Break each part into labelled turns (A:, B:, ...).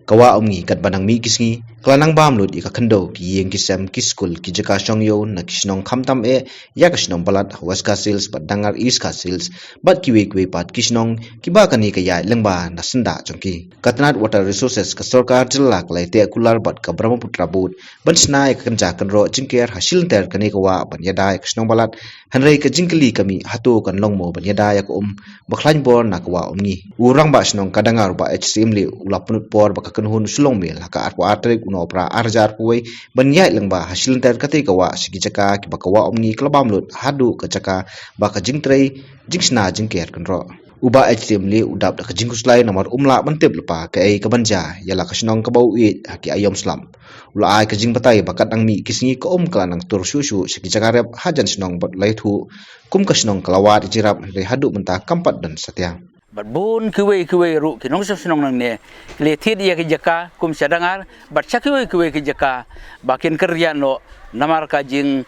A: kawa omngi kat banang mi kisngi klanang bamlut ika khando ki yeng kisam ki school ki jaka shongyo na kisnong khamtam ya kisnong balat waska sales padangar iska sales bat ki we pat kisnong ki ba kani ka ya lengba na senda chongki katnat water resources ka sarkar jilla klai te kular bat ka brahmaputra bud bansna ek kanja kanro jingker hasil ter kani ka wa ban yada kisnong balat hanrei ka jingkli kami hatu kan longmo ban yada ya ko bakhlain bor na ka wa omngi urang ba snong kadangar ba hcm le ulapunut por ba hun sulong mil haka arpo atrik uno pra arjar puai banyai lengba hasil ter kate kawa sigi jaka ki bakawa omni klabamlut hadu ka jaka ba ka jingtrei jingsna jingker kanro uba HTM le udap da ka jingkuslai nomor umla bantep lepa ka ai ka banja yala ka snong ka bau it haki ayom slam ula ai ka jing batai bakat ang mi kisngi ka klanang tur susu sigi jaka rep hajan snong bot lai thu kum ka snong kalawat jirap re hadu mentah kampat dan satyang
B: bat bun kuwe ru kinong senong nang ne le thid ya ki jaka kum sadangar bat chakuwe ki jaka bakin kerjaan no namar ka jing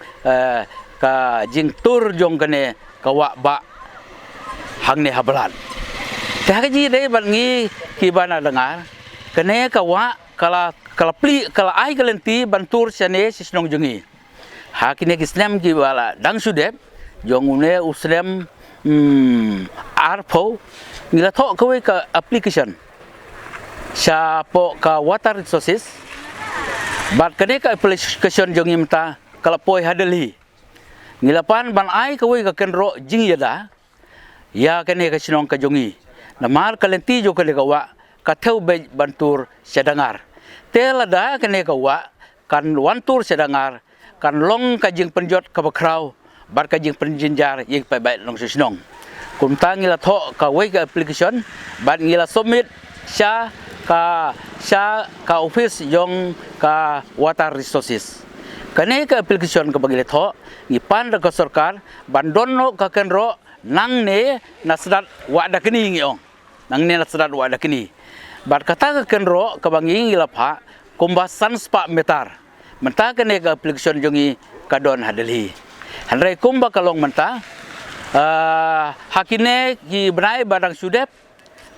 B: tur jong kane kawa ba hang ne hablan ta ji dei bat ngi ki bana dengar kane kawa kala pli kala ai kalenti bantur sane sisnong jungi hakine islam ki wala dang sudep jongune uslam arpo nila thok kawe ka application sa po ka water resources bat kane ka application jong imta kala poi hadali nila pan ban ai kawe ka kenro jing yada ya kane ka sinong ka jongi namar kalenti jo kale ka wa ka theu be bantur sedangar telada kane ka wa kan wantur sedangar kan long ka jing penjot ka bakrau bat ka jing penjinjar yek pai bai long sinong kumta ngila tho ka wei ka application bat ngila submit sha ka office yong ka water resources kane ka application ka bagile tho ngipan ka sarkar bandonno ka kenro nang ne nasdat wada kini ngiong nang ne nasdat wada kini bat kata ka kenro ka bangi ngila pha kumbasan spa metar menta kane ka application jongi kadon hadali hanrai kumba kalong menta hakine ki benai barang sudep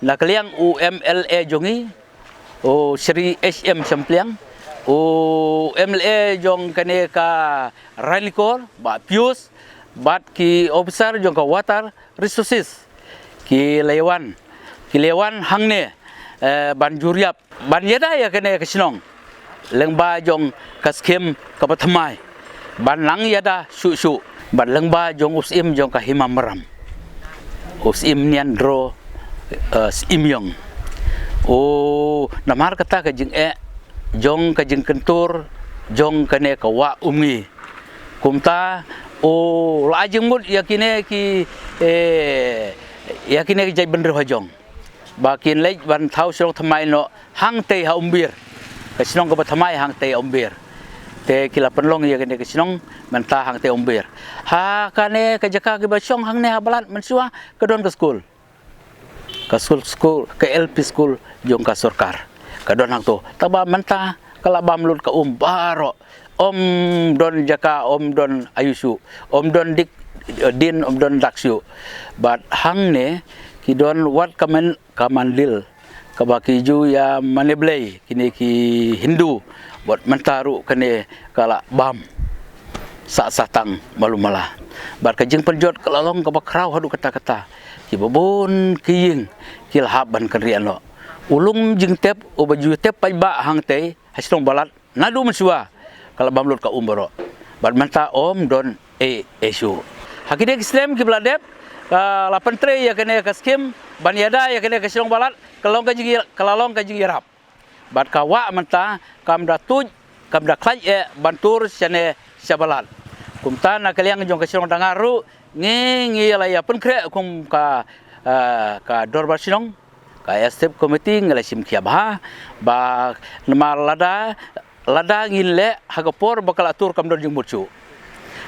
B: na kaliang UMLA jongi o Sri SM Sampliang o MLA jong kane ka Ralikor ba Pius bat ki officer jong ka water resources ki lewan hangne ban juriap ban yada ya kane ka sinong lengba jong kaskem ka pathamai ban lang yada su bat lengba jong usim jong ka himamram usim nian dro imyong o namar kata ka jing jong ka jing kentur jong kane ka wa umngi kumta o lajeng mut yakine ki jai bener hajong bakin lej ban thau song thamai no hang te ha umbir ka sinong ka thamai hang te umbir te kila penlong ya kene kesinong mentah hang te umbir ha kane ka jaka ki basong hang ne hablat mensua ke don ke school ke LP school jong ka sarkar ka don hang to taba mentah kala bamlut ka baro om don jaka om don ayusu om don dik din om don daksyu bat hang ne ki don wat kamandil kabaki ju ya maneblei kini ki Hindu buat mentaru kene kala bam satang malumala bar kajing penjot kalalong kabakrau hadu kata-kata ki babon kiying kilhab ban kerian lo ulung jing tep o baju tep pai ba hang te haslong balat nadu mensua kala bamlut ka umbaro bar menta om don esu hakide islam ki bladep la pentre ya kene ka skim ban yada ya kene ka silong balat kalalong kajing yarap bat kawa menta kamda tuj kamda klaj bantur sene sabalat kumta na kaliang jong kasong dangaru ngi la ya penkre kum ka dorbar silong ka step committee ngala sim kiabha ba namar lada ngile hagapor bakal atur kamdor jong mucu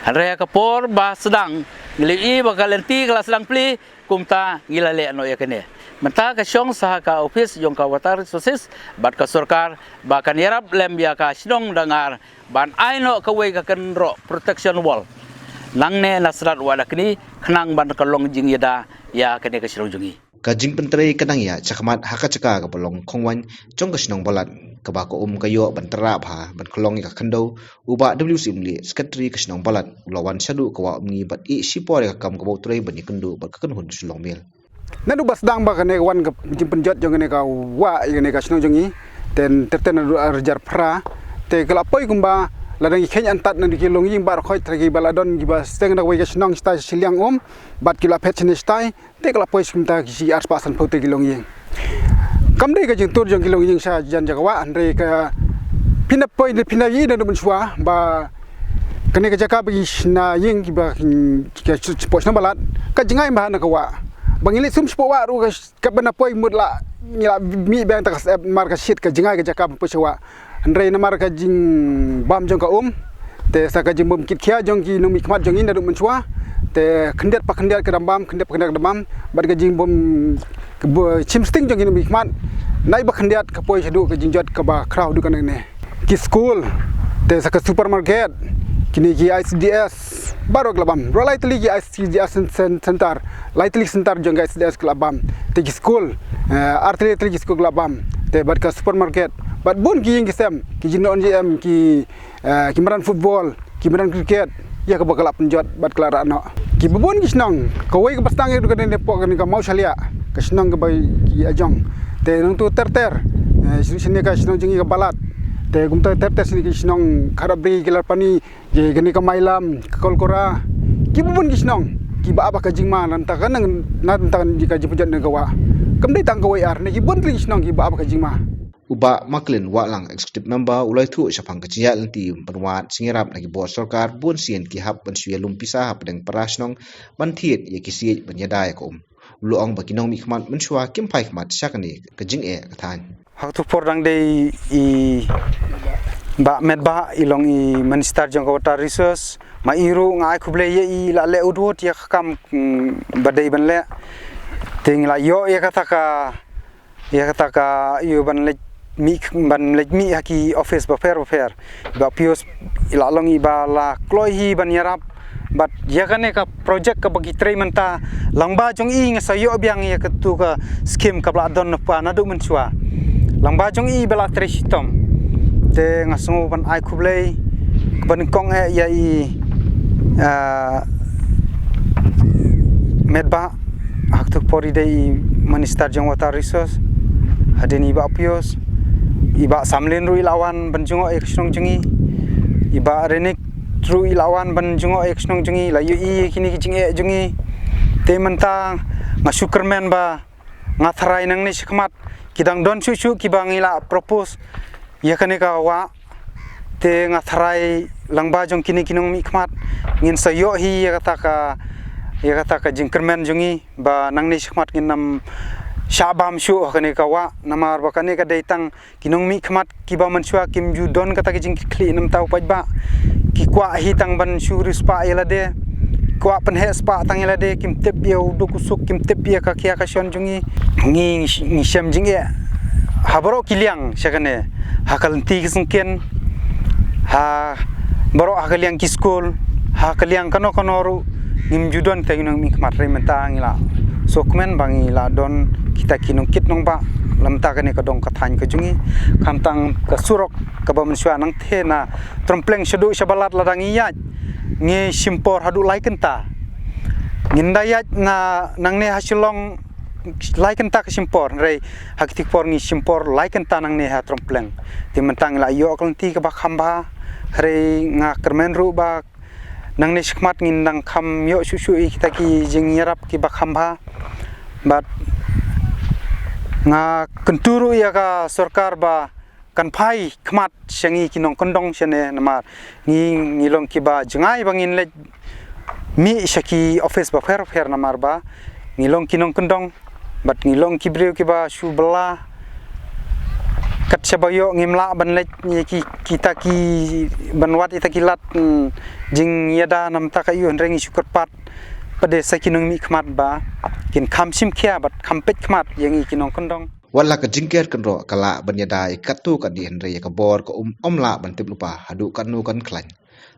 B: hanre kapor ba sedang ngili bakal lenti kala sedang pli kumta ngilale no ya kene menta ka syong saha ka office jong ka water resources bat ka sarkar ba kan yarap lem ya ka sinong dangar ban aino ka we ka kenro protection wall langne nasrat wada kini khnang ban ka long jing yada ya kene ka sinong jungi
A: Kajing pentere kadang ya cakamat haka caka ka bolong khongwan chong ka sinong balat ka ba ko kayo bantara pha ban kolong ka khando uba WC mli secretary ka sinong balat ulawan sadu ka wa mni bat I sipore ka kam ka botre ban ikundu ba ka kan hun sulong mel
C: Nadu bas dang ba kane wan ka penjot jong ne ka wa ne ka sinong jongi ten terten arjar pra te kala poi kumba ladang ikhen antat nan ki longi bar khoi tragi baladon gi bas teng na wai ka sinong sta siliang bat kila phet chine stai te kala poi skumta ki si ars pasan phote ki longi kam dei ka jing tur jong ki longi sa jan jagawa andre ka pinap poi de pinap yi na dum shwa ba kane ka jaka bi na ying ki ba ka pos na balat ka jingai ma na ka wa bangili sum spo wa ru ka bana poi mudla ngila mi bang ta marka shit ka jingai ka jaka poswa andre na marka jing bam jong ka te sa ka jing bom kit khia jong ki no mi khmat jong in da dum chwa te khendet pa khendet ka dam khendet pa khendet ka dam bad ka jing bom chim sting jong in mi khmat nai ba khendet ka poi chadu ka jing jot ka ba crowd du kan ne ki school te sa ka supermarket kini ki ICDS baru kelabam rolai teli ki ICDS center lai teli center jong ICDS kelabam te ki school arteli teli ki school kelabam te bad ka supermarket bad bun ki ying kisem ki jinon jm ki maran football ki maran cricket ya ka bakal penjot bad kelara no ki bubun ki snong ka wai ka pastang du kan ne pok ka mau salia ka snong ka bai ki ajong te nang tu ter sini ka snong jingi ka balat te gumta ter sini ki snong kharabri kilar pani je gani ka mailam ka kolkora ki bubun ki snong ki ba ka jingma nan ta kan nan ta jika jipujat ne ka wa kam dei tang ka wai ar ne ki bun ki snong ki ba ka jingma
A: uba maklin walang executive member ulai thu sapang keciya lanti penwat singirap lagi bos sarkar bun sien ki hap ban suya lumpisa hap deng parasnong ban thiet ye kisi ban yadai ko luong bakinong mi khmat menchua kim pai khmat sakani kajing kathan
C: how to for dang dei I ba med ba ilong I minister jong water resource ma iru ngai khuble ye I la le udwot ya kam badai ban le ting la yo ya kata ka yo ban le mi haki office ba fair ba pios ila long iba la kloi hi ban yarap but ya kane ka project ka bagi trai menta langba jong I ngasayo biang ya ketu ka scheme ka bla don pa na du menchua langba jong I bela trai sitom te ngasungu ban ai khublei ban kong ya I medba hak tuk pori dei minister jong water resource hadeni ba pios iba samlin ru ilawan banjungo ekснong jungi iba renik ru ilawan banjungo ekснong jungi la yu kini kijing jungi te mentang ngasukermen ba ngatharai nang ni sikmat kidang don susu kibang ila propose ya kane ka wa te ngatharai langba jong kini kinong mi khmat ngin sayo hi ya kata ka jingkermen jungi ba nang ni sikmat ngin nam Syabam syu kane kawa namar bakane ka daitang kinong mi khmat kiba mansua kim ju don kata ki jing kli nam tau pajba ki kwa hi tang ban syu rispa elade kwa pen he spa tang elade kim tep ye du kusuk kim tep ye ka kya ka shon jungi ngi shem jing ye habro kiliang sakane hakal ti kisungken ha baro hakaliang ki school hakaliang kano ru ngim ju don ta kinong mi khmat re mentang ila sokmen bangi la don kita kinung kit nong ba lamta kane ka dong ka than ka jungi khamtang ka surok ka ba mensua nang thena trompleng shedu shabalat ladang iya nge simpor hadu laikenta ngindayat na nang ne hasilong laikenta ka simpor rei haktik por ngi simpor laikenta nang ne ha trompleng ti mentang la yo klenti ka ba khamba rei nga kermen ru ba nang ne sikmat ngindang kham yo susu kita ki jing yarap ki ba khamba but nga kenturu ya ka sarkar ba kan phai khmat sengi kinong kondong sene namar ngilong ki ba jangai bangin le mi saki office ba fair namar ba ngilong kinong kondong but ngilong ki breu ki ba subla kat sabayo ngimla ban le kita ki banwat ita kilat jing yada nam ta kayu rengi syukur pat pada sakinong mi khmat ba kin khamsim khia bat khampet khmat yangi kinong kondong
A: wala ka jingker kan ro kala banyada ikatu ka di henre ka bor ko omla ban tip lupa hadu kanu kan klan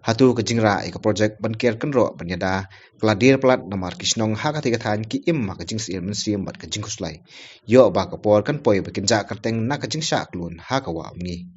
A: Hatu ke jingra ika projek ban ker kenro banyada keladir pelat namar kisnong haka tiga than ki im ma kajing sir mensim bat kajing kuslai yo ba kapor kan poi bekinja kerteng na kajing syak lun haka wa mi